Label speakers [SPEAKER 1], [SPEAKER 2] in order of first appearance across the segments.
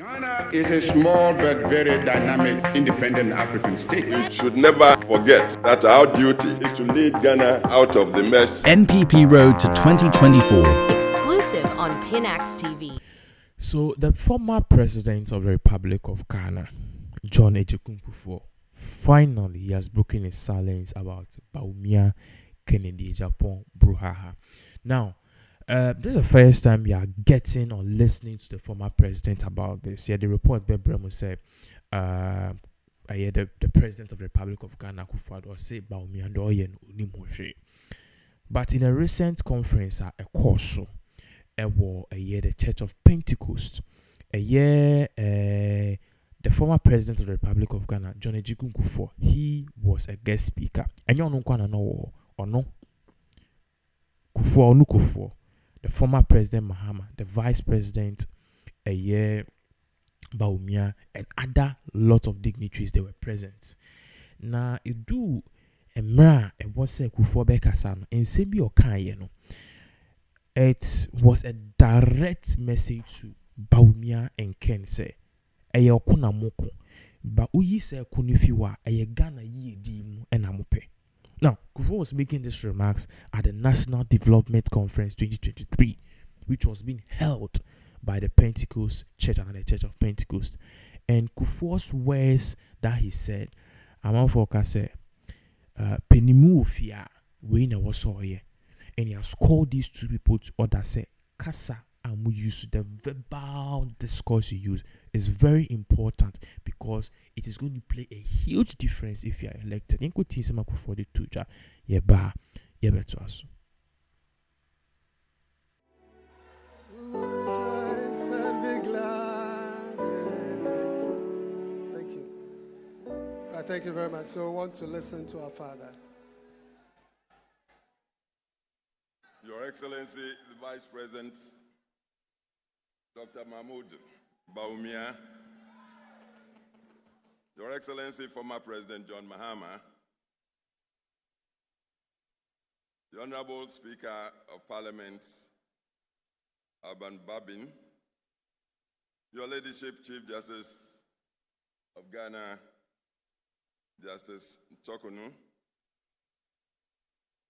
[SPEAKER 1] Ghana is a small but very dynamic independent African state.
[SPEAKER 2] We should never forget that our duty is to lead Ghana out of the mess.
[SPEAKER 3] NPP Road to 2024.
[SPEAKER 4] Exclusive on Pinax TV.
[SPEAKER 5] So, the former president of the Republic of Ghana, John Kufour, finally he has broken his silence about Bawumia, Kennedy, Agyapong, brouhaha. Now, this is the first time we are getting or listening to the former president about this. Yeah, the report by Bremo said, the president of the Republic of Ghana, Kufour, or say Bawumia and Oyen Unimoshe. But in a recent conference at a course, the Church of Pentecost, the former president of the Republic of Ghana, John Kufour, he was a guest speaker. And you know or no? Kufour, the former president Mahama, the vice president, Bawumia, and other lot of dignitaries, they were present. Now, it do a was a Kufour Bekasan, and Sebi Okayeno. It was a direct message to Bawumia and Ken say, Kuna moko, but uyi se kunifiwa Ghana ye dimu enamupe. Now, Kufour was making these remarks at the National Development Conference 2023, which was being held by the Pentecost Church and the Church of Pentecost. And Kufour's words that he said, Amanfoka said, Penimu fia we na wasoye. And he has called these two people to order, say, Kasa and we use the verbal discourse you use is very important because it is going to play a huge difference if you are elected. In could tease for the tuja, yeba to us.
[SPEAKER 6] Thank you. Thank you very much. So we want to listen to our Father.
[SPEAKER 2] Your Excellency, the Vice President, Dr. Mahmoud Bawumia, Your Excellency, former President John Mahama, the Honorable Speaker of Parliament, Alban Babin, Your Ladyship, Chief Justice of Ghana, Justice Chokunu,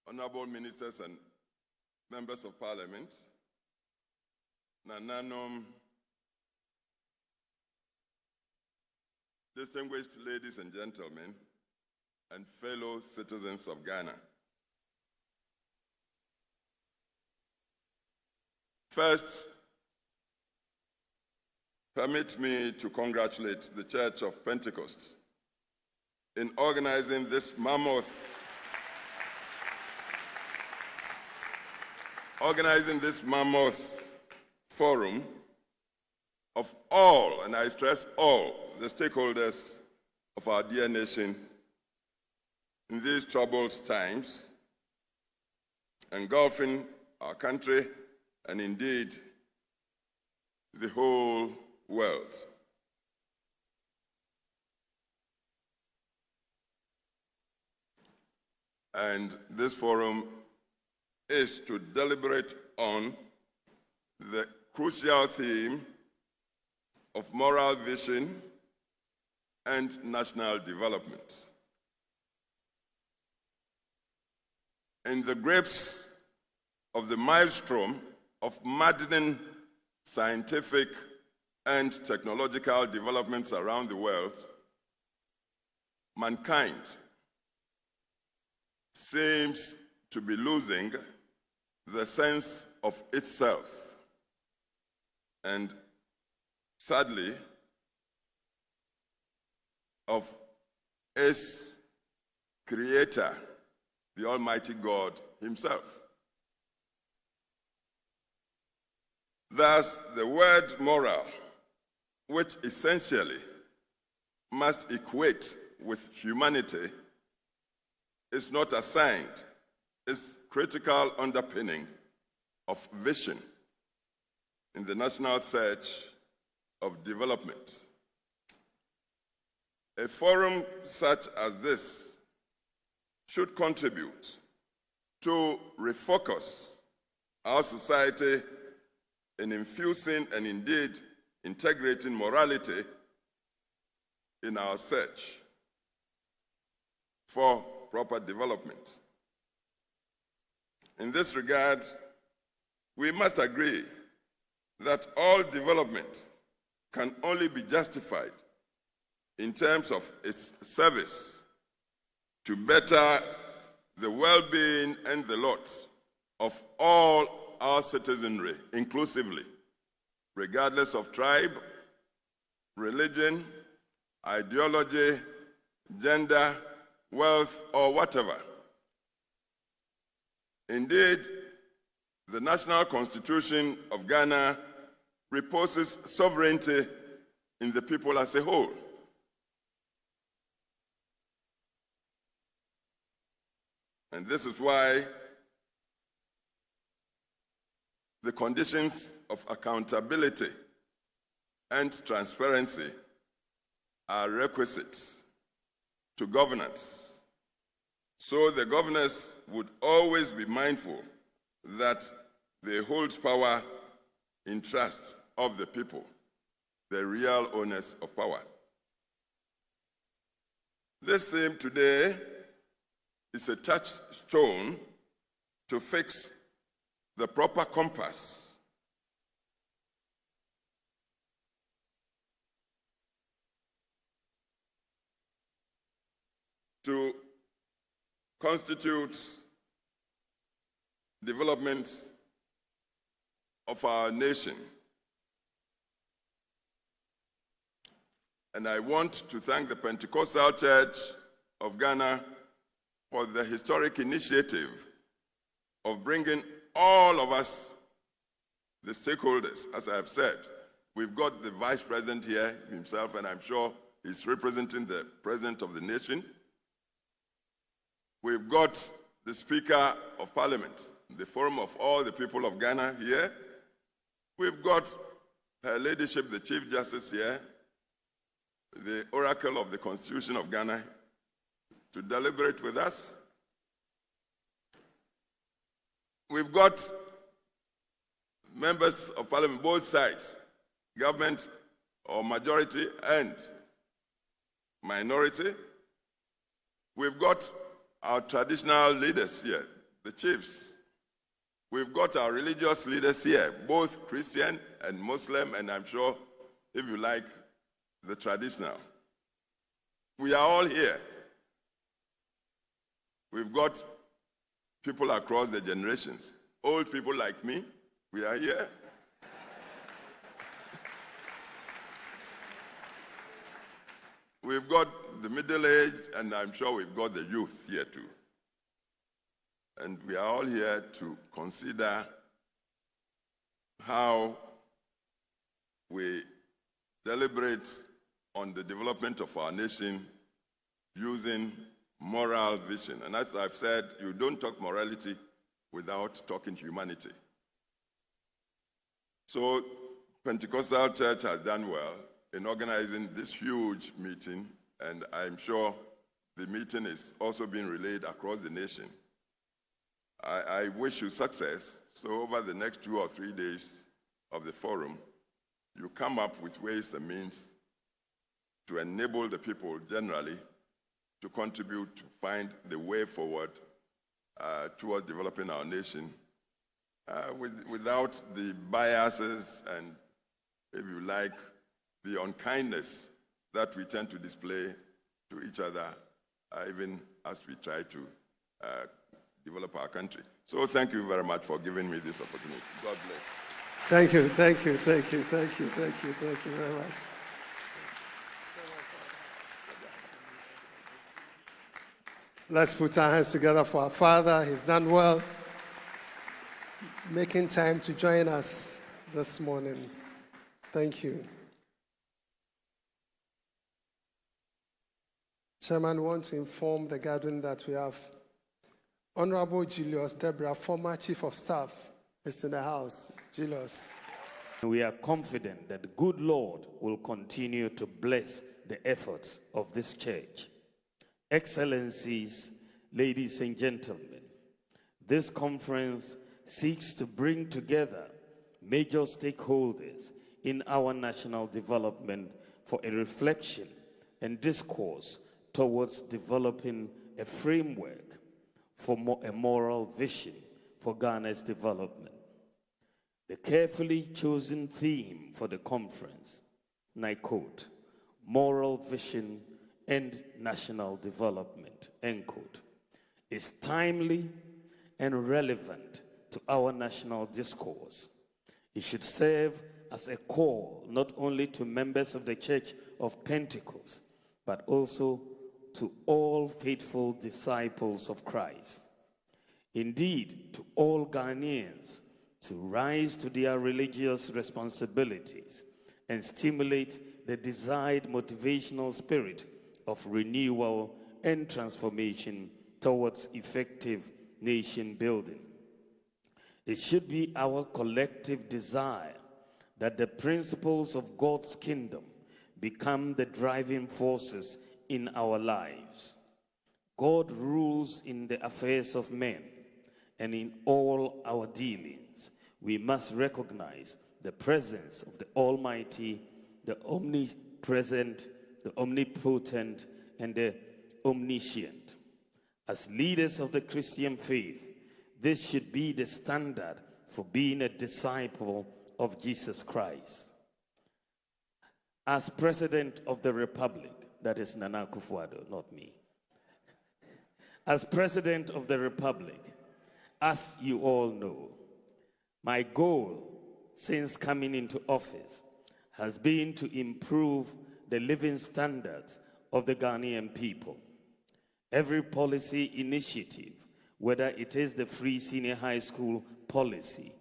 [SPEAKER 2] Honorable Ministers and Members of Parliament, Nananom, distinguished ladies and gentlemen, and fellow citizens of Ghana. First, permit me to congratulate the Church of Pentecost in organizing this mammoth forum of all, and I stress all, the stakeholders of our dear nation in these troubled times, engulfing our country and indeed the whole world. And this forum is to deliberate on the crucial theme of moral vision and national development. In the grips of the maelstrom of maddening scientific and technological developments around the world, mankind seems to be losing the sense of itself and, sadly, of its creator, the Almighty God himself. Thus, the word moral, which essentially must equate with humanity, is not assigned its critical underpinning of vision in the national search of development. A forum such as this should contribute to refocus our society in infusing and indeed integrating morality in our search for proper development. In this regard, we must agree that all development can only be justified in terms of its service to better the well-being and the lot of all our citizenry, inclusively, regardless of tribe, religion, ideology, gender, wealth, or whatever. Indeed, the National Constitution of Ghana reposes sovereignty in the people as a whole. And this is why the conditions of accountability and transparency are requisites to governance. So the governors would always be mindful that they hold power in trust of the people, the real owners of power. This theme today is a touchstone to fix the proper compass to constitute development of our nation. And I want to thank the Pentecostal Church of Ghana for the historic initiative of bringing all of us, the stakeholders, as I have said. We've got the Vice President here himself, and I'm sure he's representing the President of the nation. We've got the Speaker of Parliament, the Forum of all the people of Ghana here. We've got Her Ladyship, the Chief Justice here, the Oracle of the Constitution of Ghana, to deliberate with us. We've got members of Parliament, both sides, government or majority and minority. We've got our traditional leaders here, the chiefs. We've got our religious leaders here, both Christian and Muslim, and I'm sure, if you like, the traditional. We are all here. We've got people across the generations. Old people like me, we are here. We've got the middle-aged, and I'm sure we've got the youth here too. And we are all here to consider how we deliberate on the development of our nation using moral vision. And as I've said, you don't talk morality without talking humanity. So Pentecostal Church has done well in organizing this huge meeting, and I'm sure the meeting is also being relayed across the nation. I wish you success. So over the next 2 or 3 days of the forum, you come up with ways and means to enable the people generally to contribute to find the way forward towards developing our nation without the biases and, if you like, the unkindness that we tend to display to each other, even as we try to develop our country. So thank you very much for giving me this opportunity. God bless.
[SPEAKER 6] Thank you very much. Let's put our hands together for our father. He's done well, making time to join us this morning. Thank you. Chairman, we want to inform the gathering that we have Honorable Julius Debra, former Chief of Staff, is in the house. Julius.
[SPEAKER 7] We are confident that the good Lord will continue to bless the efforts of this church. Excellencies, ladies and gentlemen, this conference seeks to bring together major stakeholders in our national development for a reflection and discourse towards developing a framework for a moral vision for Ghana's development. The carefully chosen theme for the conference, and I quote, moral vision and national development, end quote, is timely and relevant to our national discourse. It should serve as a call not only to members of the Church of Pentecost, but also to all faithful disciples of Christ. Indeed, to all Ghanaians to rise to their religious responsibilities and stimulate the desired motivational spirit of renewal and transformation towards effective nation building. It should be our collective desire that the principles of God's kingdom become the driving forces in our lives. God rules in the affairs of men, and in all our dealings, we must recognize the presence of the Almighty, the omnipresent, the omnipotent, and the omniscient. As leaders of the Christian faith, this should be the standard for being a disciple of Jesus Christ. As President of the Republic, that is Nana Kufour, not me. As President of the Republic, as you all know, my goal since coming into office has been to improve the living standards of the Ghanaian people. Every policy initiative, whether it is the free senior high school policy,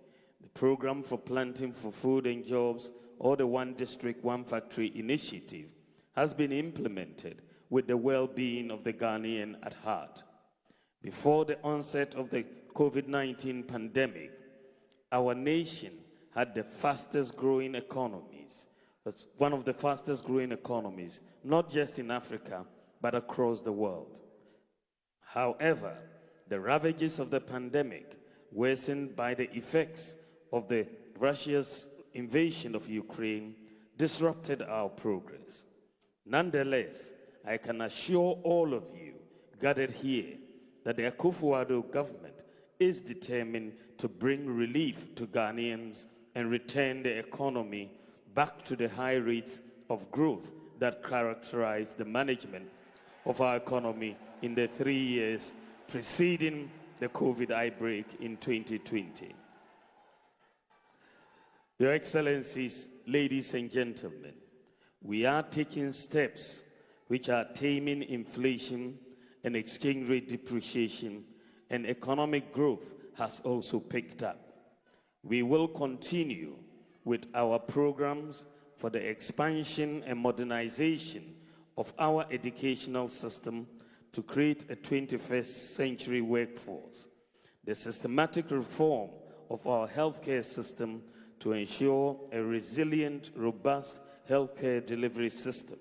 [SPEAKER 7] the program for planting for food and jobs, or the One District, One Factory initiative, has been implemented with the well-being of the Ghanaian at heart. Before the onset of the COVID-19 pandemic, our nation had the fastest growing economies. That's one of the fastest growing economies, not just in Africa, but across the world. However, the ravages of the pandemic, worsened by the effects of Russia's invasion of Ukraine, disrupted our progress. Nonetheless, I can assure all of you gathered here that the Kufour government is determined to bring relief to Ghanaians and return the economy back to the high rates of growth that characterized the management of our economy in the 3 years preceding the COVID outbreak in 2020. Your Excellencies, ladies and gentlemen, we are taking steps which are taming inflation and exchange rate depreciation, and economic growth has also picked up. We will continue with our programs for the expansion and modernization of our educational system to create a 21st century workforce, the systematic reform of our healthcare system to ensure a resilient, robust healthcare delivery system,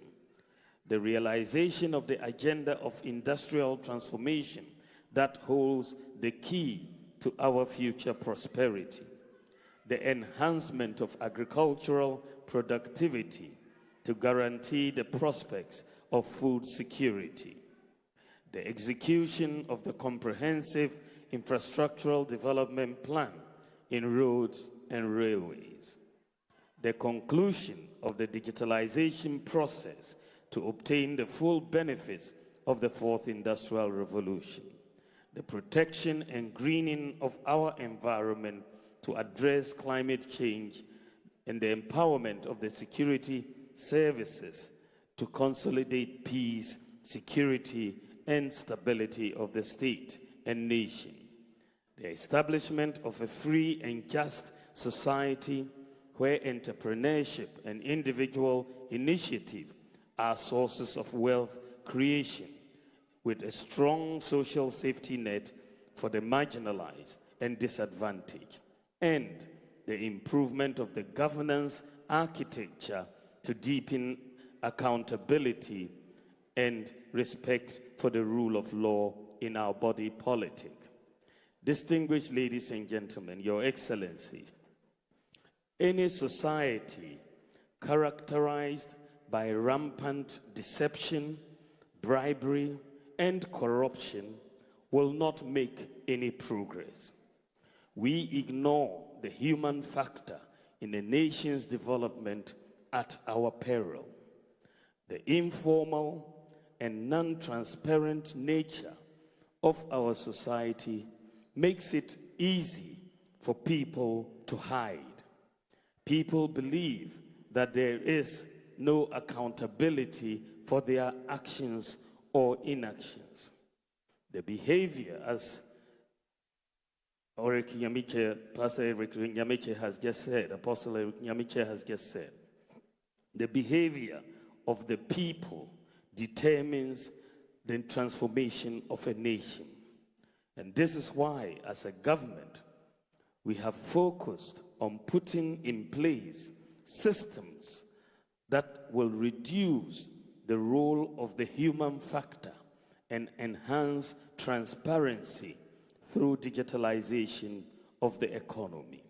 [SPEAKER 7] the realization of the agenda of industrial transformation that holds the key to our future prosperity, the enhancement of agricultural productivity to guarantee the prospects of food security, the execution of the comprehensive infrastructural development plan in roads and railways, the conclusion of the digitalization process to obtain the full benefits of the fourth industrial revolution, the protection and greening of our environment to address climate change, and the empowerment of the security services to consolidate peace, security, and stability of the state and nation, the establishment of a free and just society where entrepreneurship and individual initiative are sources of wealth creation, with a strong social safety net for the marginalized and disadvantaged, and the improvement of the governance architecture to deepen accountability and respect for the rule of law in our body politic. Distinguished ladies and gentlemen, Your Excellencies, any society characterized by rampant deception, bribery, and corruption will not make any progress. We ignore the human factor in a nation's development at our peril. The informal and non-transparent nature of our society makes it easy for people to hide. People believe that there is no accountability for their actions or inactions. The behavior, as Pastor Eric Nyamiche has just said, Apostle Eric Nyamiche has just said, the behavior of the people determines the transformation of a nation. And this is why, as a government, we have focused on putting in place systems that will reduce the role of the human factor and enhance transparency through digitalization of the economy.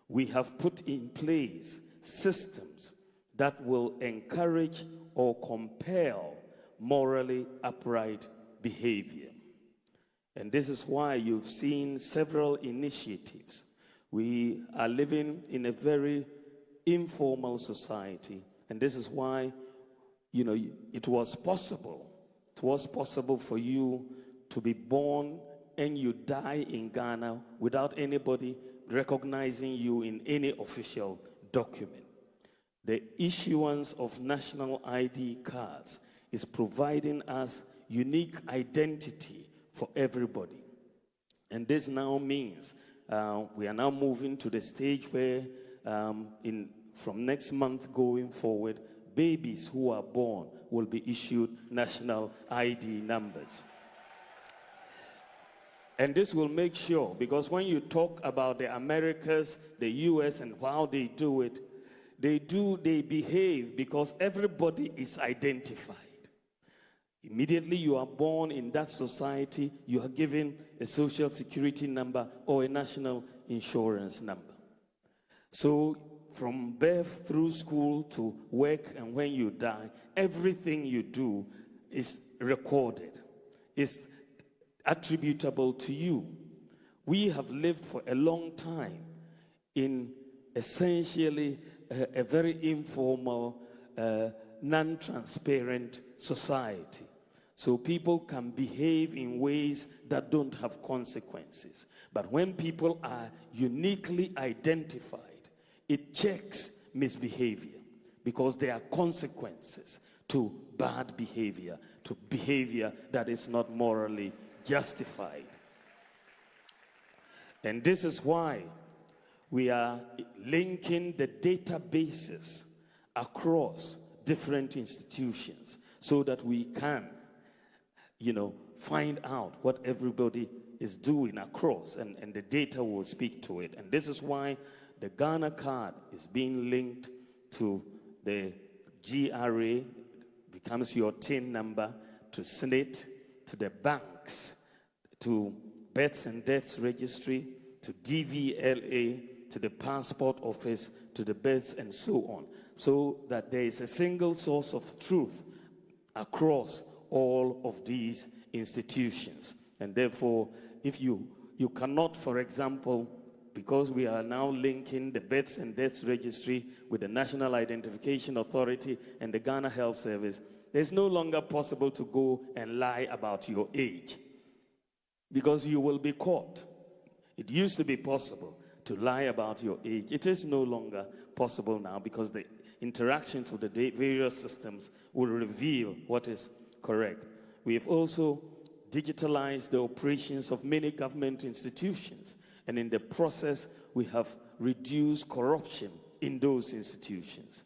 [SPEAKER 7] We have put in place systems that will encourage or compel morally upright behavior. And this is why you've seen several initiatives. We are living in a very informal society, and this is why, it was possible for you to be born and you die in Ghana without anybody recognizing you in any official document. The issuance of national ID cards is providing us unique identity for everybody. And this now means we are now moving to the stage where from next month going forward, babies who are born will be issued national ID numbers. And this will make sure, because when you talk about the Americas, the US, and how they do it, they behave because everybody is identified. Immediately you are born in that society, you are given a social security number or a national insurance number. So from birth through school to work and when you die, everything you do is recorded, is attributable to you. We have lived for a long time in essentially a very informal, non-transparent society. So people can behave in ways that don't have consequences. But when people are uniquely identified, it checks misbehavior because there are consequences to bad behavior, to behavior that is not morally justified. And this is why we are linking the databases across different institutions so that we can, find out what everybody is doing across, and the data will speak to it. And this is why the Ghana card is being linked to the GRA, becomes your TIN number, to SNIT, to the banks, to Births and Deaths Registry, to DVLA, to the passport office, to the births, and so on, so that there is a single source of truth across all of these institutions. And therefore, if you cannot, for example, because we are now linking the Births and Deaths Registry with the National Identification Authority and the Ghana Health Service, it's no longer possible to go and lie about your age because you will be caught. It used to be possible to lie about your age. It is no longer possible now because the interactions with the various systems will reveal what is correct. We have also digitalized the operations of many government institutions, and in the process, we have reduced corruption in those institutions.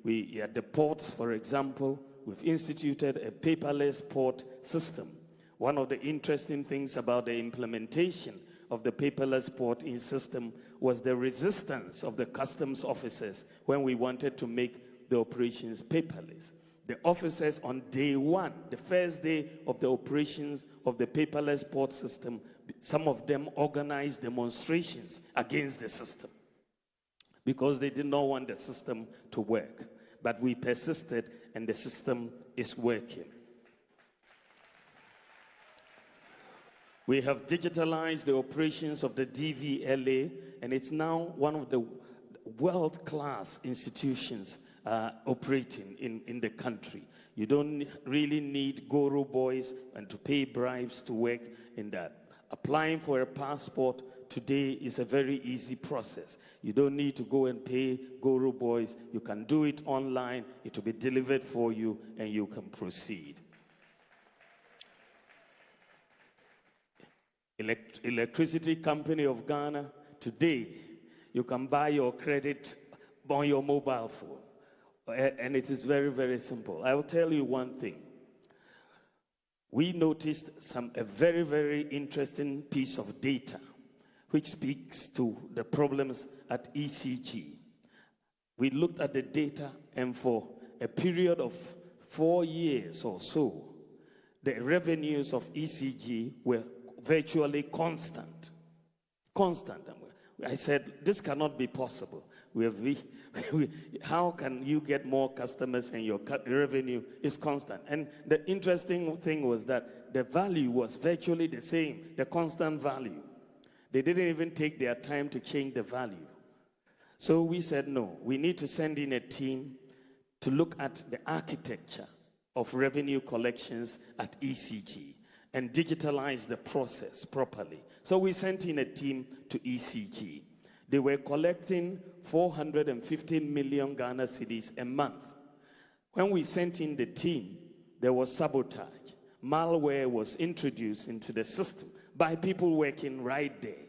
[SPEAKER 7] We at the ports, for example, we've instituted a paperless port system. One of the interesting things about the implementation of the paperless porting system was the resistance of the customs officers when we wanted to make the operations paperless. The officers on day one, the first day of the operations of the paperless port system, some of them organized demonstrations against the system. because they did not want the system to work. But we persisted, and the system is working. We have digitalized the operations of the DVLA, and it's now one of the world-class institutions operating in the country. You don't really need guru boys and to pay bribes to work in that. Applying for a passport today is a very easy process. You don't need to go and pay guru boys. You can do it online. It will be delivered for you, and you can proceed. Electricity Company of Ghana, today you can buy your credit on your mobile phone. And it is very, very simple. I will tell you one thing. We noticed a very, very interesting piece of data which speaks to the problems at ECG. We looked at the data, and for a period of 4 years or so, the revenues of ECG were virtually constant. Constant. I said, this cannot be possible. How can you get more customers and your revenue is constant? And the interesting thing was that the value was virtually the same, the constant value. They didn't even take their time to change the value. So we said, no, we need to send in a team to look at the architecture of revenue collections at ECG and digitalize the process properly. So we sent in a team to ECG. They were collecting 450 million Ghana cedis a month. When we sent in the team, there was sabotage. Malware was introduced into the system by people working right there.